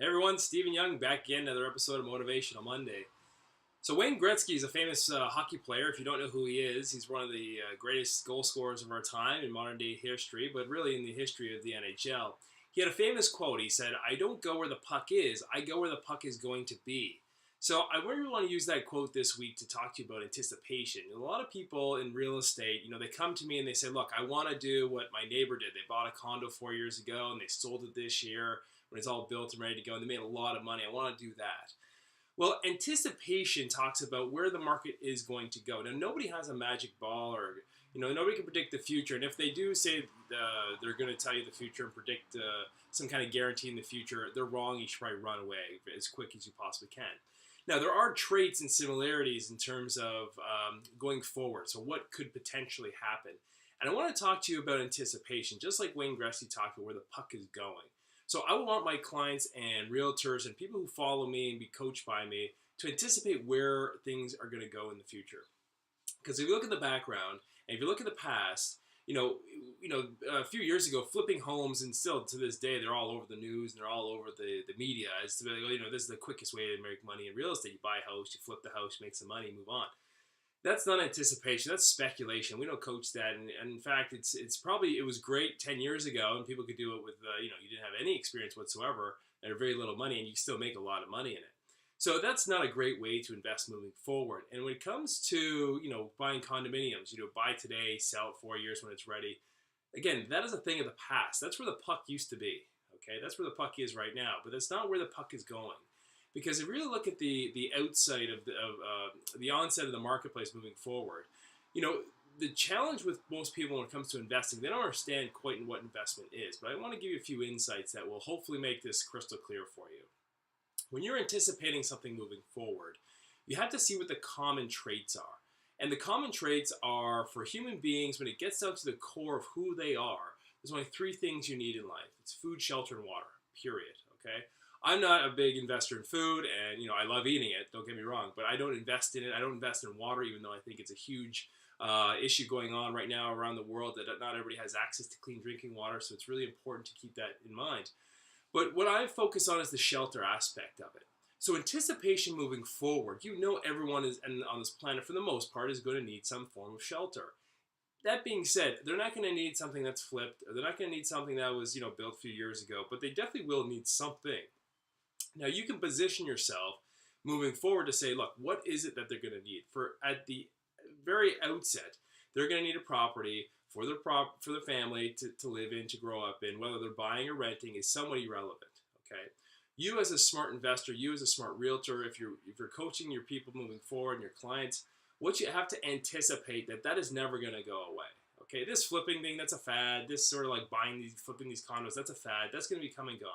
Hey everyone, Stephen Young back again, another episode of Motivational Monday. So Wayne Gretzky is a famous hockey player. If you don't know who he is, he's one of the greatest goal scorers of our time in modern day history, but really in the history of the NHL. He had a famous quote. He said, "I don't go where the puck is, I go where the puck is going to be." So I really want to use that quote this week to talk to you about anticipation. A lot of people in real estate, they come to me and they say, "Look, I want to do what my neighbor did. They bought a condo 4 years ago and they sold it this year when it's all built and ready to go, and they made a lot of money. I want to do that." Well, anticipation talks about where the market is going to go. Now, nobody has a magic ball, or nobody can predict the future. And if they do say they're going to tell you the future and predict some kind of guarantee in the future, they're wrong. You should probably run away as quick as you possibly can. Now, there are traits and similarities in terms of going forward. So, what could potentially happen? And I want to talk to you about anticipation, just like Wayne Gretzky talked about where the puck is going. So I want my clients and realtors and people who follow me and be coached by me to anticipate where things are going to go in the future. Because if you look at the background and if you look at the past, a few years ago, flipping homes, and still to this day, they're all over the news and they're all over the media as to, this is the quickest way to make money in real estate. You buy a house, you flip the house, make some money, move on. That's not anticipation. That's speculation. We don't coach that, and in fact, it was great 10 years ago, and people could do it with you didn't have any experience whatsoever and very little money, and you still make a lot of money in it. So that's not a great way to invest moving forward. And when it comes to buying condominiums, buy today, sell it 4 years when it's ready. Again, that is a thing of the past. That's where the puck used to be. Okay, that's where the puck is right now, but that's not where the puck is going. Because if you really look at the outside of the onset of the marketplace moving forward, the challenge with most people when it comes to investing, they don't understand quite what investment is. But I want to give you a few insights that will hopefully make this crystal clear for you. When you're anticipating something moving forward, you have to see what the common traits are. And the common traits are, for human beings, when it gets down to the core of who they are, there's only three things you need in life. It's food, shelter, and water, period, okay? I'm not a big investor in food, and I love eating it, don't get me wrong, but I don't invest in it. I don't invest in water, even though I think it's a huge issue going on right now around the world that not everybody has access to clean drinking water, so it's really important to keep that in mind. But what I focus on is the shelter aspect of it. So anticipation moving forward, everyone is on this planet, for the most part, is going to need some form of shelter. That being said, they're not going to need something that's flipped, or they're not going to need something that was built a few years ago, but they definitely will need something. Now, you can position yourself moving forward to say, look, what is it that they're going to need? At the very outset, they're going to need a property for their family to live in, to grow up in. Whether they're buying or renting is somewhat irrelevant, okay? You as a smart investor, you as a smart realtor, if you're coaching your people moving forward and your clients, what you have to anticipate that is never going to go away, okay? This flipping thing, that's a fad. This sort of like flipping these condos, that's a fad. That's going to be come and gone.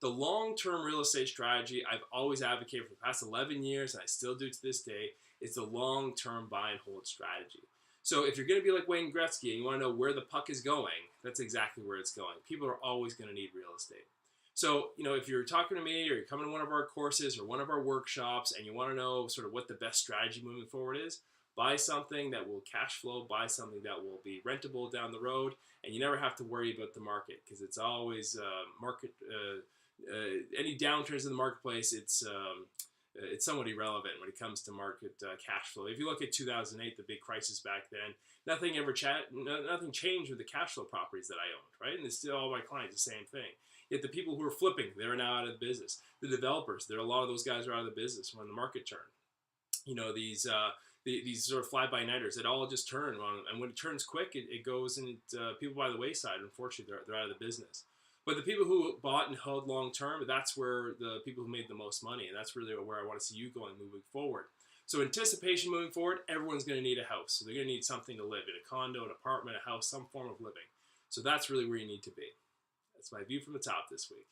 The long-term real estate strategy I've always advocated for the past 11 years, and I still do to this day, is the long-term buy and hold strategy. So if you're going to be like Wayne Gretzky and you want to know where the puck is going, that's exactly where it's going. People are always going to need real estate. So, if you're talking to me or you're coming to one of our courses or one of our workshops and you want to know sort of what the best strategy moving forward is, buy something that will cash flow, buy something that will be rentable down the road, and you never have to worry about the market because it's always any downturns in the marketplace, it's somewhat irrelevant when it comes to market cash flow. If you look at 2008, the big crisis back then, nothing changed with the cash flow properties that I owned, right? And it's still all my clients, the same thing. Yet the people who are flipping, they're now out of the business. The developers, a lot of those guys are out of the business when the market turned. These sort of fly-by-nighters, it all just turn. And when it turns quick, it goes and people by the wayside. Unfortunately, they're out of the business. But the people who bought and held long-term, that's where the people who made the most money, and that's really where I want to see you going moving forward. So anticipation moving forward, everyone's going to need a house. So they're going to need something to live in, a condo, an apartment, a house, some form of living. So that's really where you need to be. That's my view from the top this week.